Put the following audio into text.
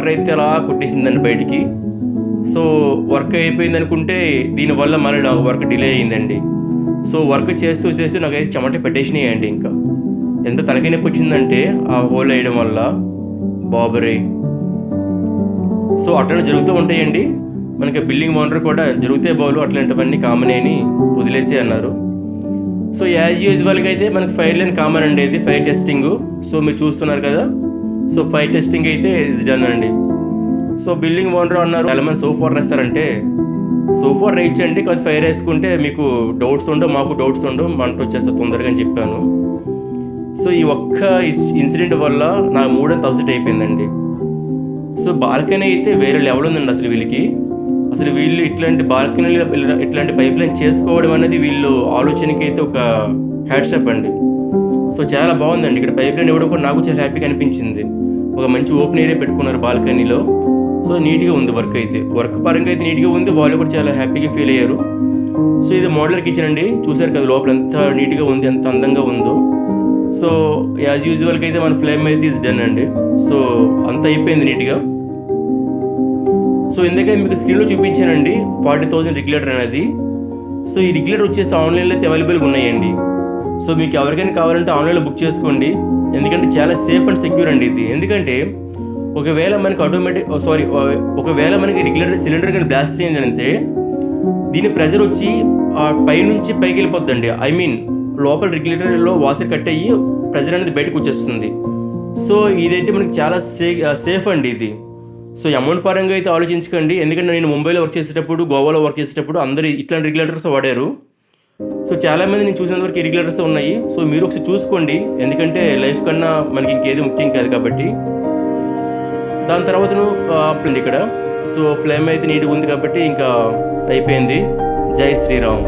Water అయితే అలా కొట్టేసిందండి బయటికి. సో వర్క్ అయిపోయింది అనుకుంటే దీనివల్ల మళ్ళీ నాకు వర్క్ డిలే అయిందండి. సో వర్క్ చేస్తూ చేస్తూ నాకైతే చెమట పెట్టేసినాయండి. ఇంకా ఎంత తలకాయ నొప్పి వచ్చిందంటే ఆ హోల్ వేయడం వల్ల బాబరే. సో అట్లనే జరుగుతూ ఉంటాయండి. మనకి బిల్డింగ్ ఓనర్ కూడా జరిగితే బాలు అట్లాంటివన్నీ కామన్ అని వదిలేసి అన్నారు. సో యాజ్ యూజువల్గా అయితే మనకి ఫైర్ లైన్ కామన్ అండి, ఇది ఫైర్ టెస్టింగ్. సో మీరు చూస్తున్నారు కదా, సో ఫైర్ టెస్టింగ్ అయితే ఇస్ డన్ అండి. సో బిల్డింగ్ ఓనర్ అన్నారు చాలా మంది సోఫార్ వేస్తారంటే సోఫార్ వేయించండి, కాదు ఫైర్ వేసుకుంటే మీకు డౌట్స్ ఉండవు, మాకు డౌట్స్ ఉండవు, మంట వచ్చేస్తే తొందరగా అని చెప్పాను. సో ఈ ఒక్క ఇన్సిడెంట్ వల్ల నా మూడంతా అప్సెట్ అయిపోయిందండి. సో బాల్కనీ అయితే వేరే లెవెల్ ఉందండి అసలు వీళ్ళకి. అసలు వీళ్ళు ఇట్లాంటి బాల్కనీలో ఇట్లాంటి పైప్ లైన్ చేసుకోవడం అనేది వీళ్ళు ఆలోచనకి అయితే ఒక హ్యాట్సప్ అండి. సో చాలా బాగుందండి. ఇక్కడ పైప్ లైన్ ఇవ్వడం కూడా నాకు చాలా హ్యాపీగా అనిపించింది. ఒక మంచి ఓపెన్ ఏరియా పెట్టుకున్నారు బాల్కనీలో. సో నీట్గా ఉంది వర్క్ అయితే, వర్క్ పరంగా అయితే నీట్గా ఉంది. వాళ్ళు కూడా చాలా హ్యాపీగా ఫీల్ అయ్యారు. సో ఇది మోడలర్ కిచెన్ అండి, చూసారు కదా లోపల ఎంత నీట్గా ఉంది, ఎంత అందంగా ఉందో. సో యాజ్ యూజువల్గా అయితే మన ఫ్లేమ్ అయితే ఈజ్ డన్ అండి. సో అంత అయిపోయింది నీట్గా. సో ఇందుకే మీకు స్క్రీన్లో చూపించానండి 40,000 రెగ్యులేటర్ అనేది. సో ఈ రెగ్యులేటర్ వచ్చేసి ఆన్లైన్లో అయితే అవైలబుల్గా ఉన్నాయండి. సో మీకు ఎవరికైనా కావాలంటే ఆన్లైన్లో బుక్ చేసుకోండి, ఎందుకంటే చాలా సేఫ్ అండ్ సెక్యూర్ అండి ఇది. ఎందుకంటే ఒకవేళ మనకి ఒకవేళ మనకి రెగ్యులేటర్ సిలిండర్ కానీ బ్లాస్ట్ అయిందంటే దీని ప్రెజర్ వచ్చి పైనుంచి పైకి వెళ్ళిపోద్దండి. ఐ మీన్ లోపల రెగ్యులేటర్లో వాసర్ కట్ అయ్యి ప్రెజర్ అనేది బయటకు వచ్చేస్తుంది. సో ఇదైతే మనకి చాలా సేఫ్ అండి ఇది. సో అమౌంట్ పరంగా అయితే ఆలోచించకండి, ఎందుకంటే నేను ముంబైలో వర్క్ చేసేటప్పుడు, గోవాలో వర్క్ చేసేటప్పుడు అందరూ ఇట్లాంటి రెగ్యులేటర్స్ వాడారు. సో చాలామంది నేను చూసినంత వరకు ఈ రెగ్యులేటర్స్ ఉన్నాయి. సో మీరు ఒకసారి చూసుకోండి, ఎందుకంటే లైఫ్ కన్నా మనకి ఇంకేది ముఖ్యం కాదు కాబట్టి. దాని తర్వాత ఇక్కడ సో ఫ్లేమ్ అయితే నీట్గా ఉంది కాబట్టి ఇంకా అయిపోయింది. జై శ్రీరామ్.